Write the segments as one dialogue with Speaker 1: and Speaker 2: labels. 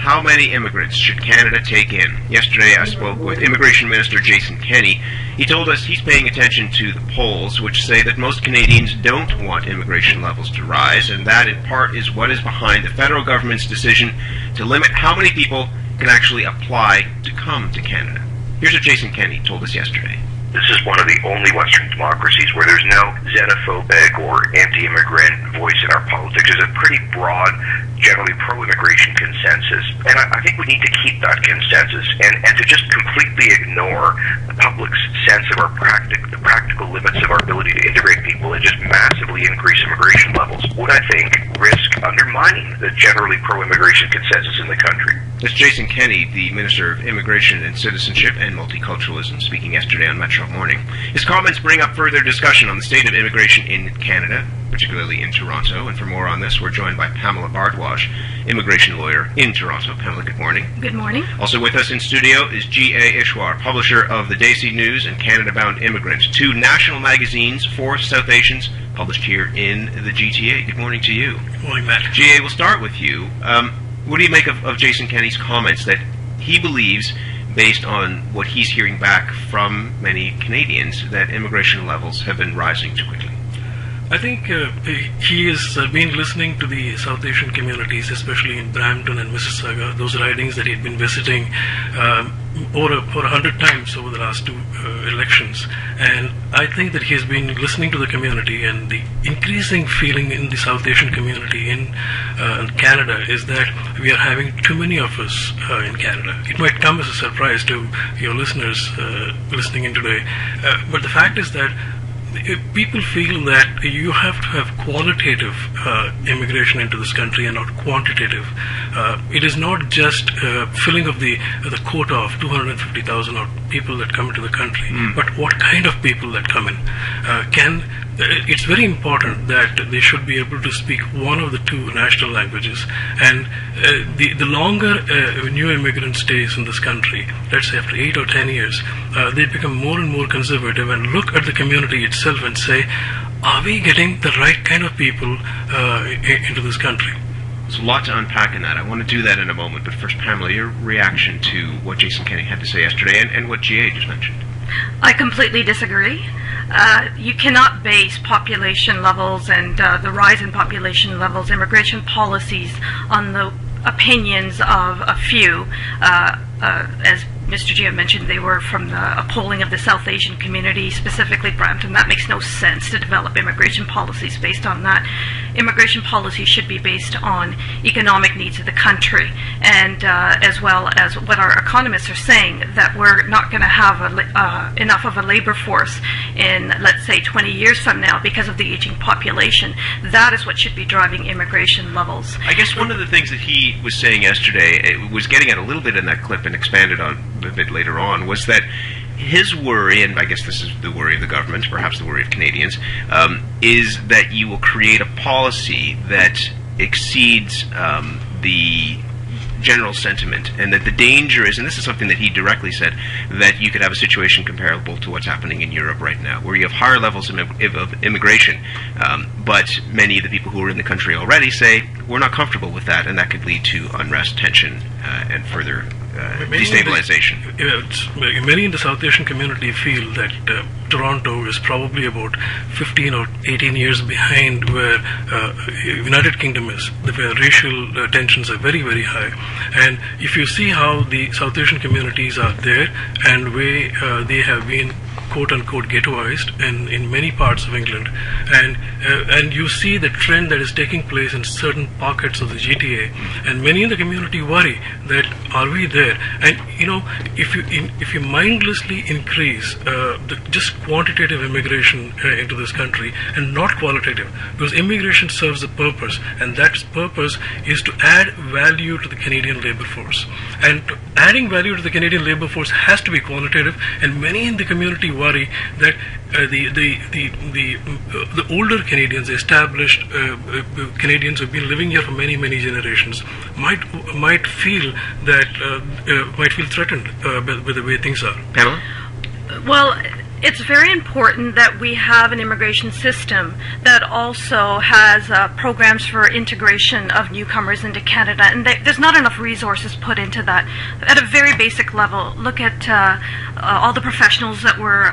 Speaker 1: how many immigrants should Canada take in? Yesterday I spoke with Immigration Minister Jason Kenney. He told us he's paying attention to the polls, which say that most Canadians don't want immigration levels to rise, and that in part is what is behind the federal government's decision to limit how many people can actually apply to come to Canada. Here's what Jason Kenney told us yesterday.
Speaker 2: This is one of the only Western democracies where there's no xenophobic or anti-immigrant voice in our politics. There's a pretty broad, generally pro-immigration consensus. And I think we need to keep that consensus and to just completely ignore the public's sense of the practical limits of our ability to integrate people and just massively increase immigration levels would, I think, risk undermining the generally pro-immigration consensus in the country.
Speaker 1: That's Jason Kenney, the Minister of Immigration and Citizenship and Multiculturalism, speaking yesterday on Metro Morning. His comments bring up further discussion on the state of immigration in Canada, particularly in Toronto. And for more on this, we're joined by Pamila Bhardwaj, immigration lawyer in Toronto. Pamela, good morning.
Speaker 3: Good morning.
Speaker 1: Also with us in studio is G.A. Easwar, publisher of the Desi News and CanadaBound Immigrant, two national magazines for South Asians published here in the GTA. Good morning to you.
Speaker 4: Good morning, Matt.
Speaker 1: G.A., we'll start with you. What do you make of Jason Kenney's comments that he believes, based on what he's hearing back from many Canadians, that immigration levels have been rising too quickly?
Speaker 4: I think he has been listening to the South Asian communities, especially in Brampton and Mississauga, those ridings that he'd been visiting over 100 times over the last two elections. And I think that he has been listening to the community, and the increasing feeling in the South Asian community in Canada is that we are having too many of us in Canada. It might come as a surprise to your listeners listening in today, but the fact is that people feel that you have to have qualitative immigration into this country and not quantitative. It is not just filling of the quota of 250,000 or people that come into the country, but what kind of people that come in. It's very important that they should be able to speak one of the two national languages, and the longer a new immigrant stays in this country, let's say after 8 or 10 years, they become more and more conservative and look at the community itself and say, are we getting the right kind of people into this country?
Speaker 1: There's a lot to unpack in that. I want to do that in a moment, but first, Pamela, your reaction to what Jason Kenney had to say yesterday and what G.A. just mentioned.
Speaker 3: I completely disagree. You cannot base population levels and the rise in population levels, immigration policies, on the opinions of a few. As Mr. Gia mentioned, they were from a polling of the South Asian community, specifically Brampton. That makes no sense to develop immigration policies based on that. Immigration policies should be based on economic needs of the country, and as well as what our economists are saying, that we're not going to have enough of a labor force in, let's say, 20 years from now because of the aging population. That is what should be driving immigration levels.
Speaker 1: I guess one of the things that he was saying yesterday, was getting at a little bit in that clip and expanded on a bit later on, was that his worry, and I guess this is the worry of the government, perhaps the worry of Canadians, is that you will create a policy that exceeds the general sentiment, and that the danger is, and this is something that he directly said, that you could have a situation comparable to what's happening in Europe right now, where you have higher levels of immigration, but many of the people who are in the country already say, we're not comfortable with that, and that could lead to unrest, tension, and further destabilization.
Speaker 4: Many in the South Asian community feel that Toronto is probably about 15 or 18 years behind where United Kingdom is, where racial tensions are very, very high. And if you see how the South Asian communities are there and where they have been quote-unquote ghettoized in many parts of England, and you see the trend that is taking place in certain pockets of the GTA, and many in the community worry that, are we there? And you know, if you mindlessly increase just quantitative immigration into this country and not qualitative, because immigration serves a purpose, and that purpose is to add value to the Canadian labor force, and adding value to the Canadian labor force has to be qualitative, and many in the community worry that the older Canadians, established Canadians who have been living here for many, many generations, might feel threatened by the way things are.
Speaker 1: Pamela?
Speaker 3: Well, It's very important that we have an immigration system that also has programs for integration of newcomers into Canada, and there's not enough resources put into that. At a very basic level, look at all the professionals that we're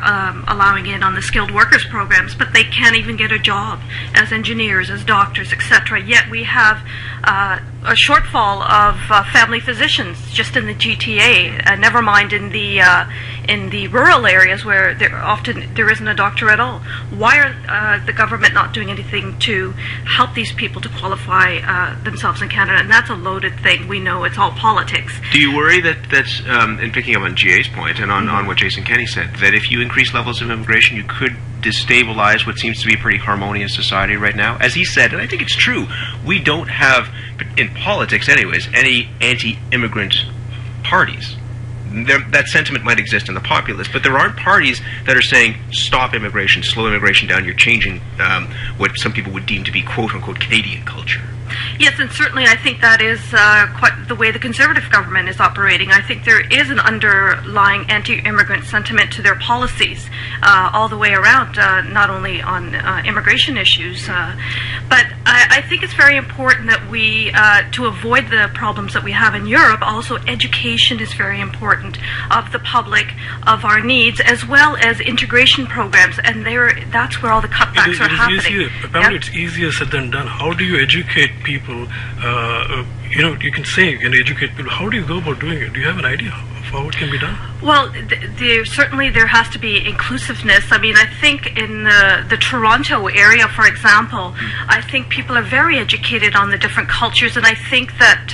Speaker 3: allowing in on the skilled workers programs, but they can't even get a job as engineers, as doctors, etc. Yet we have a shortfall of family physicians just in the GTA, never mind in the rural areas where there isn't a doctor at all. Why are the government not doing anything to help these people to qualify themselves in Canada? And that's a loaded thing. We know it's all politics.
Speaker 1: Do you worry that's in picking up on GA's point and on what Jason Kenney said, that if you increase levels of immigration, you could destabilize what seems to be a pretty harmonious society right now? As he said, and I think it's true, we don't have, in politics anyways, any anti-immigrant parties. That sentiment might exist in the populace, but there aren't parties that are saying, stop immigration, slow immigration down, you're changing what some people would deem to be quote-unquote Canadian culture.
Speaker 3: Yes, and certainly I think that is quite the way the Conservative government is operating. I think there is an underlying anti-immigrant sentiment to their policies all the way around, not only on immigration issues, but I think it's very important that we, to avoid the problems that we have in Europe, also education is very important of the public, of our needs, as well as integration programs, and that's where all the cutbacks are happening.
Speaker 4: Apparently it's easier said than done. How do you educate people? You can say you can educate people. How do you go about doing it? Do you have an idea of how it can be done?
Speaker 3: Well, certainly there has to be inclusiveness. I mean, I think in the Toronto area, for example, I think people are very educated on the different cultures, and I think that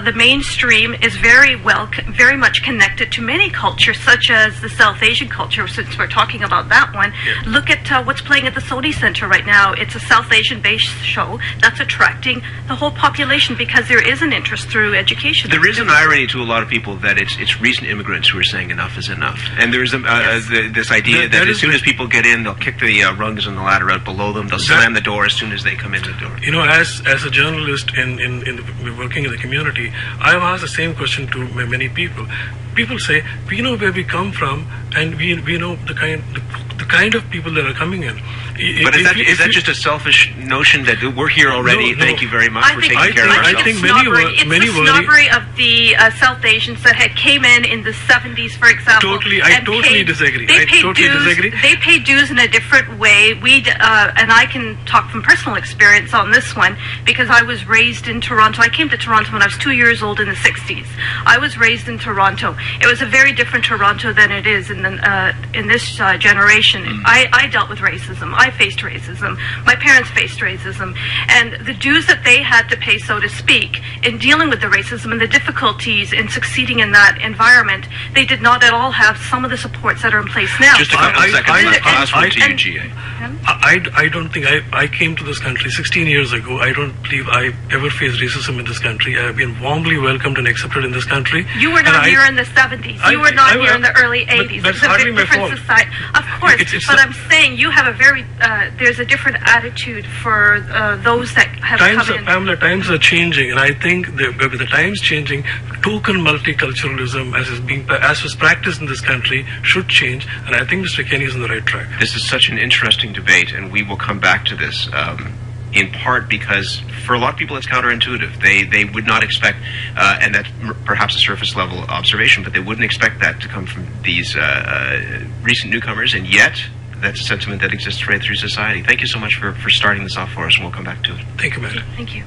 Speaker 3: the mainstream is very much connected to many cultures, such as the South Asian culture, since we're talking about that one. Yeah. Look at what's playing at the Sodi Center right now. It's a South Asian-based show that's attracting the whole population because there is an interest through education.
Speaker 1: There is an irony to a lot of people that it's recent immigrants who are saying enough is enough, and there's this idea that as soon as people get in, they'll kick the rungs on the ladder out below them. They'll slam the door as soon as they come in the door.
Speaker 4: You know, as a journalist working in the community, I've asked the same question to many people. People say, we know where we come from, and we know the kind of people that are coming in.
Speaker 1: But is that just a selfish notion that we're here already? No. Thank you very much for taking care of ourselves.
Speaker 4: I think many
Speaker 3: it's the snobbery of the South Asians that had came in the 70s, for example.
Speaker 4: I totally disagree.
Speaker 3: They pay dues in a different way. And I can talk from personal experience on this one because I was raised in Toronto. I came to Toronto when I was 2 years old in the 60s. I was raised in Toronto. It was a very different Toronto than it is in this generation. I dealt with racism. I faced racism. My parents faced racism. And the dues that they had to pay, so to speak, in dealing with the racism and the difficulties in succeeding in that environment, they did not at all have some of the supports that are in place now.
Speaker 1: Just a couple of seconds. Last word to you, GA.
Speaker 4: I don't think I came to this country 16 years ago. I don't believe I ever faced racism in this country. I have been warmly welcomed and accepted in this country.
Speaker 3: You were not here in the 70s. You were not here in the early 80s.
Speaker 4: That's hardly my fault.
Speaker 3: Society. Of course, but I'm saying you have a very there's a different attitude for those that have come in.
Speaker 4: Pamela, times are changing, and I think with the times changing, token multiculturalism, as was practiced in this country, should change, and I think Mr. Kenney is on the right track.
Speaker 1: This is such an interesting debate, and we will come back to this. In part because for a lot of people it's counterintuitive. They would not expect, and that's perhaps a surface level observation, but they wouldn't expect that to come from these recent newcomers, and yet that's a sentiment that exists right through society. Thank you so much for starting this off for us, and we'll come back to it.
Speaker 4: Thank you, Matt.
Speaker 3: Thank you.